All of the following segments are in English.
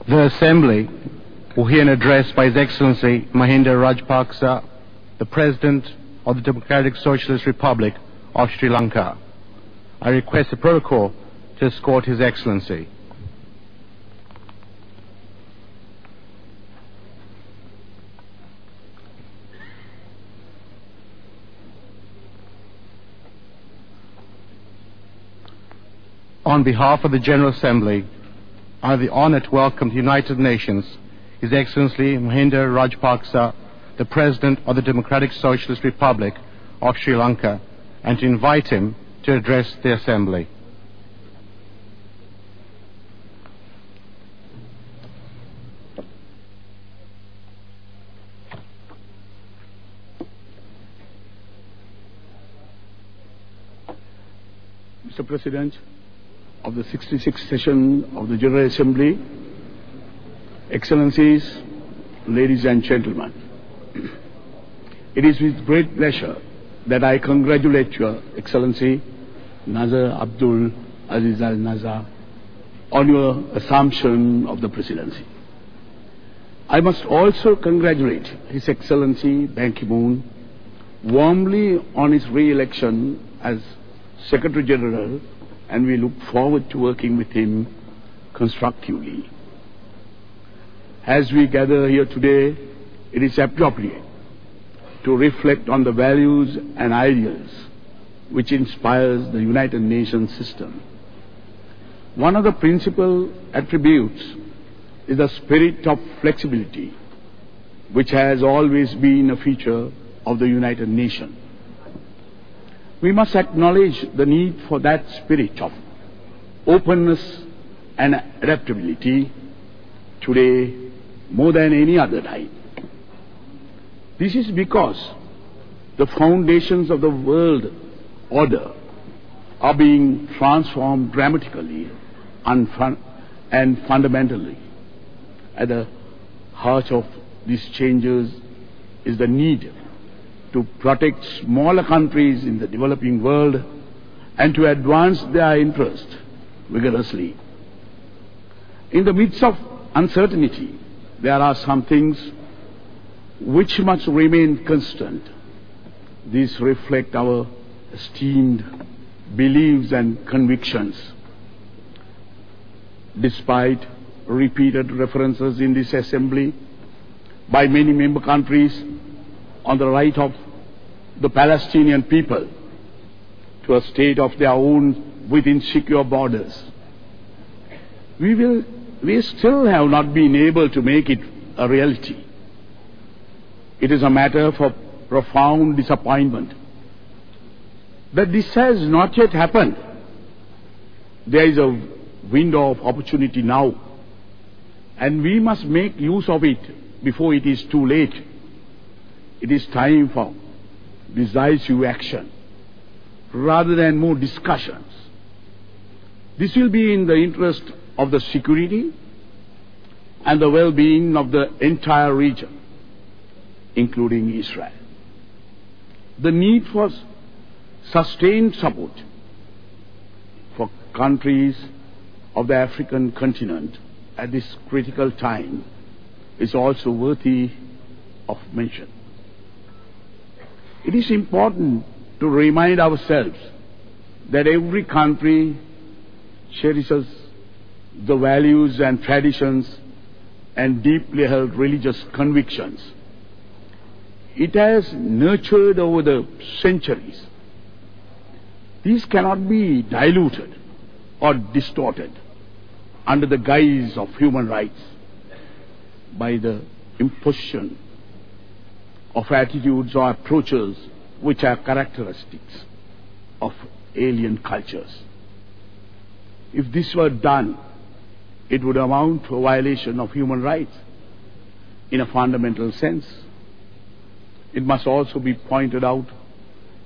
The Assembly will hear an address by His Excellency Mahinda Rajapaksa, the President of the Democratic Socialist Republic of Sri Lanka. I request the protocol to escort His Excellency. On behalf of the General Assembly, I have the honor to welcome the United Nations His Excellency Mahinda Rajapaksa, the President of the Democratic Socialist Republic of Sri Lanka, and to invite him to address the Assembly. Mr. President of the 66th session of the General Assembly, Excellencies, ladies and gentlemen, it is with great pleasure that I congratulate Your Excellency Nazar Abdul Aziz Al Nazar on your assumption of the presidency. I must also congratulate His Excellency Ban Ki-moon warmly on his re-election as Secretary General, and we look forward to working with him constructively. As we gather here today, it is appropriate to reflect on the values and ideals which inspires the United Nations system. One of the principal attributes is the spirit of flexibility, which has always been a feature of the United Nations. We must acknowledge the need for that spirit of openness and adaptability today more than any other time. This is because the foundations of the world order are being transformed dramatically and fundamentally. At the heart of these changes is the need to protect smaller countries in the developing world and to advance their interest vigorously. In the midst of uncertainty, there are some things which must remain constant. These reflect our esteemed beliefs and convictions. Despite repeated references in this Assembly by many member countries on the right of the Palestinian people to a state of their own within secure borders, we still have not been able to make it a reality. It is a matter for profound disappointment that this has not yet happened. There is a window of opportunity now, and we must make use of it before it is too late. It is time for decisive action rather than more discussions. This will be in the interest of the security and the well-being of the entire region, including Israel. The need for sustained support for countries of the African continent at this critical time is also worthy of mention. It is important to remind ourselves that every country cherishes the values and traditions and deeply held religious convictions it has nurtured over the centuries. These cannot be diluted or distorted under the guise of human rights by the imposition of attitudes or approaches which are characteristics of alien cultures. If this were done, it would amount to a violation of human rights in a fundamental sense. It must also be pointed out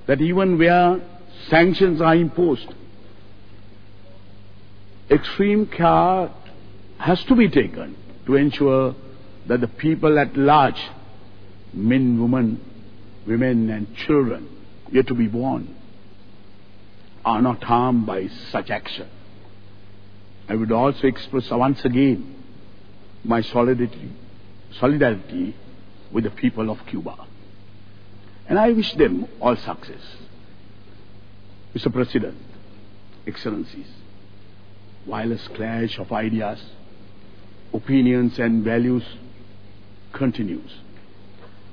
that even where sanctions are imposed, extreme care has to be taken to ensure that the people at large, men, women and children yet to be born, are not harmed by such action. I would also express once again my solidarity with the people of Cuba. And I wish them all success. Mr. President, Excellencies, wireless clash of ideas, opinions and values continues.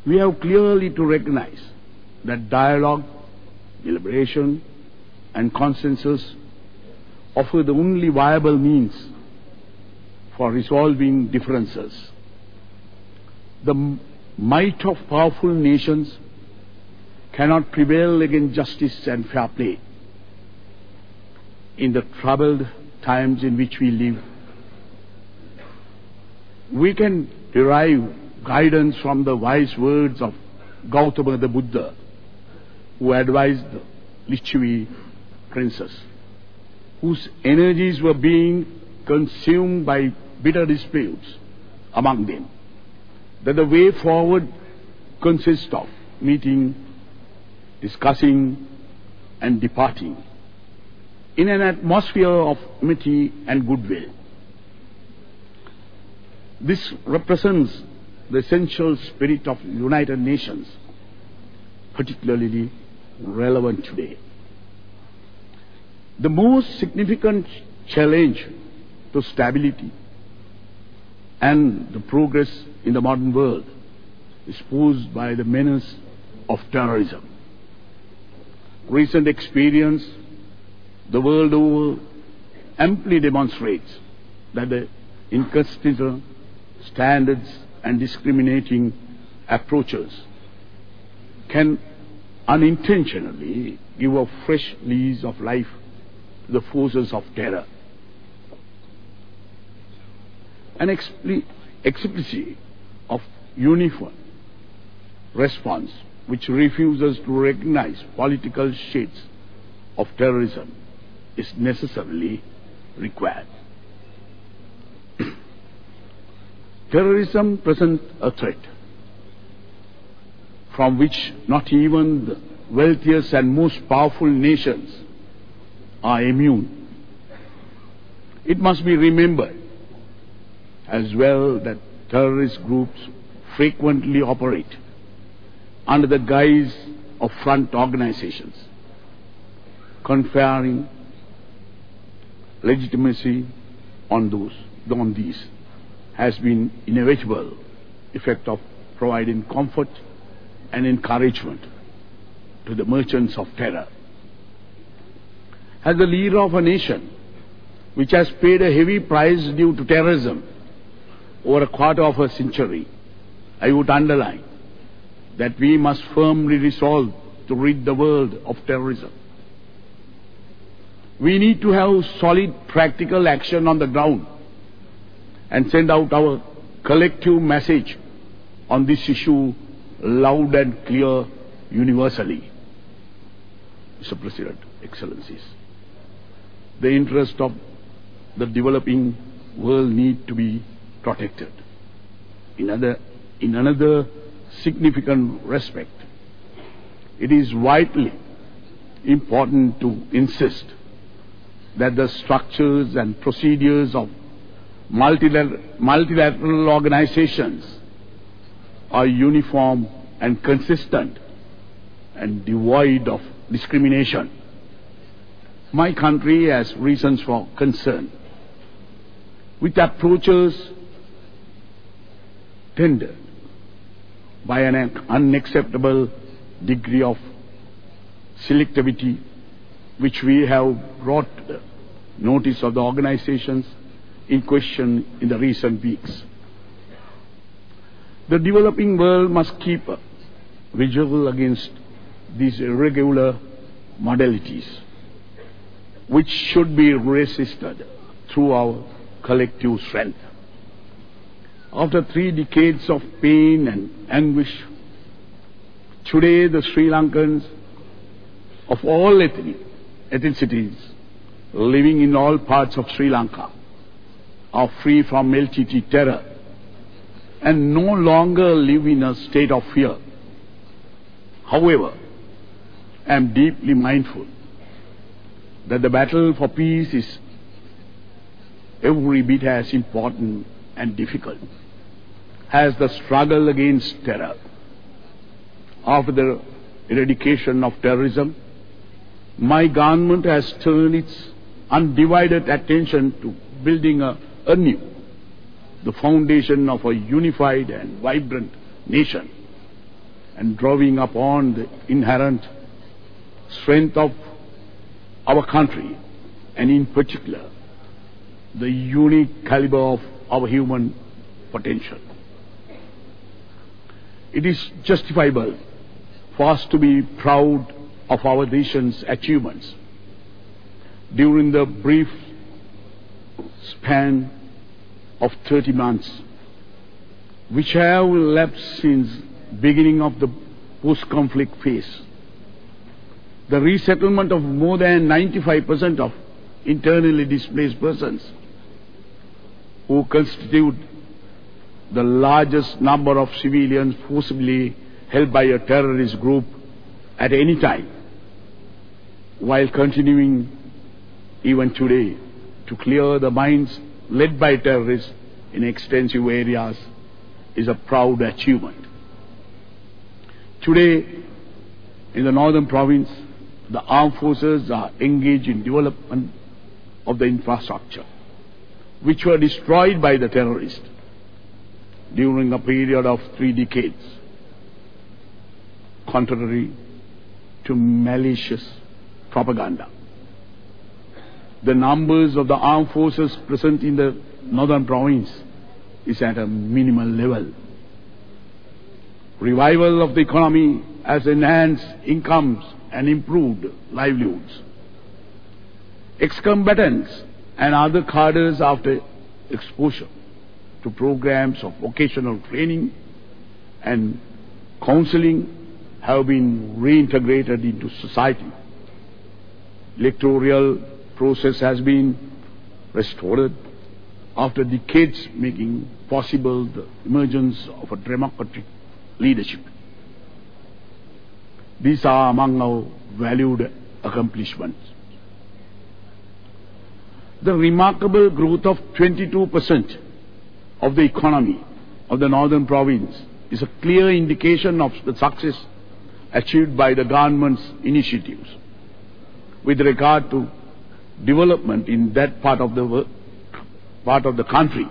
We have clearly to recognize that dialogue, deliberation and consensus offer the only viable means for resolving differences. The might of powerful nations cannot prevail against justice and fair play. In the troubled times in which we live, we can derive guidance from the wise words of Gautama the Buddha, who advised the Lichavi princess, whose energies were being consumed by bitter disputes among them, that the way forward consists of meeting, discussing and departing in an atmosphere of amity and goodwill. This represents the essential spirit of United Nations, particularly relevant today. The most significant challenge to stability and the progress in the modern world is posed by the menace of terrorism. Recent experience the world over amply demonstrates that the inconsistent standards and discriminating approaches can unintentionally give a fresh lease of life to the forces of terror. An explicit of uniform response which refuses to recognize political shades of terrorism is necessarily required. Terrorism presents a threat from which not even the wealthiest and most powerful nations are immune. It must be remembered as well that terrorist groups frequently operate under the guise of front organizations, conferring legitimacy on these has been inevitable effect of providing comfort and encouragement to the merchants of terror. As the leader of a nation which has paid a heavy price due to terrorism over a quarter of a century, I would underline that we must firmly resolve to rid the world of terrorism. We need to have solid practical action on the ground and send out our collective message on this issue loud and clear universally. Mr. President, Excellencies, the interests of the developing world need to be protected. In another significant respect, it is vitally important to insist that the structures and procedures of multilateral organizations are uniform and consistent and devoid of discrimination. My country has reasons for concern with approaches tended by an unacceptable degree of selectivity, which we have brought to the notice of the organizations in question in the recent weeks. The developing world must keep vigil against these irregular modalities, which should be resisted through our collective strength. After 3 decades of pain and anguish, today the Sri Lankans of all ethnicities living in all parts of Sri Lanka are free from LTT terror and no longer live in a state of fear. However, I am deeply mindful that the battle for peace is every bit as important and difficult as the struggle against terror. After the eradication of terrorism, my government has turned its undivided attention to building anew the foundation of a unified and vibrant nation and drawing upon the inherent strength of our country, and in particular the unique caliber of our human potential. It is justifiable for us to be proud of our nation's achievements during the brief span of 30 months which have elapsed since beginning of the post-conflict phase. The resettlement of more than 95% of internally displaced persons, who constitute the largest number of civilians forcibly held by a terrorist group at any time, while continuing even today to clear the mines led by terrorists in extensive areas, is a proud achievement. Today, in the northern province, the armed forces are engaged in development of the infrastructure, which were destroyed by the terrorists during a period of 3 decades, contrary to malicious propaganda. The numbers of the armed forces present in the northern province is at a minimal level. Revival of the economy has enhanced incomes and improved livelihoods. Ex-combatants and other cadres, after exposure to programs of vocational training and counseling, have been reintegrated into society. Electoral process has been restored after decades, making possible the emergence of a democratic leadership. These are among our valued accomplishments. The remarkable growth of 22% of the economy of the northern province is a clear indication of the success achieved by the government's initiatives with regard to development in that part of the country.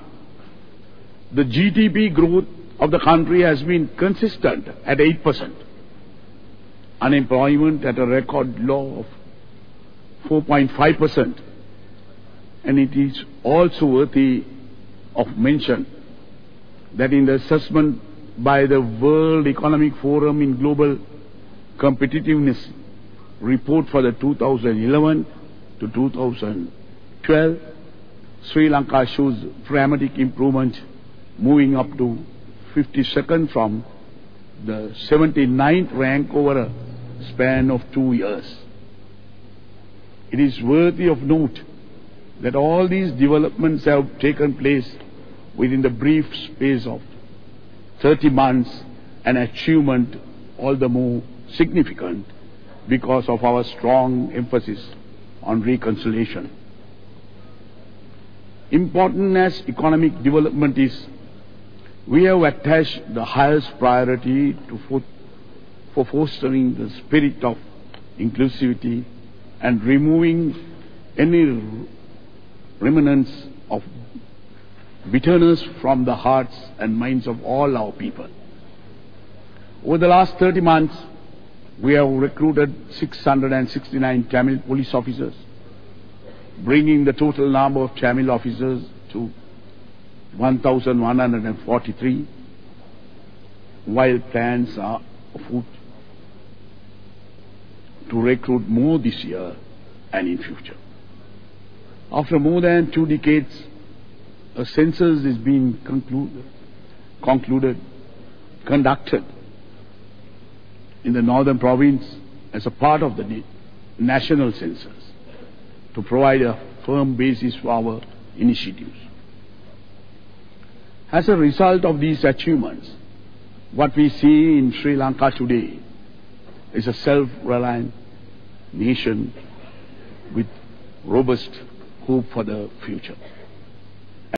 The GDP growth of the country has been consistent at 8%. Unemployment at a record low of 4.5%. And it is also worthy of mention that in the assessment by the World Economic Forum in Global Competitiveness report for the 2011 to 2012, Sri Lanka shows dramatic improvement, moving up to 52nd from the 79th rank over a span of 2 years. It is worthy of note that all these developments have taken place within the brief space of 30 months, an achievement all the more significant because of our strong emphasis on reconciliation. Important as economic development is, we have attached the highest priority for fostering the spirit of inclusivity and removing any remnants of bitterness from the hearts and minds of all our people. Over the last 30 months, we have recruited 669 Tamil police officers, bringing the total number of Tamil officers to 1,143, while plans are afoot to recruit more this year and in future. After more than 2 decades, a census is being conducted in the northern province as a part of the national census to provide a firm basis for our initiatives. As a result of these achievements, what we see in Sri Lanka today is a self-reliant nation with robust hope for the future.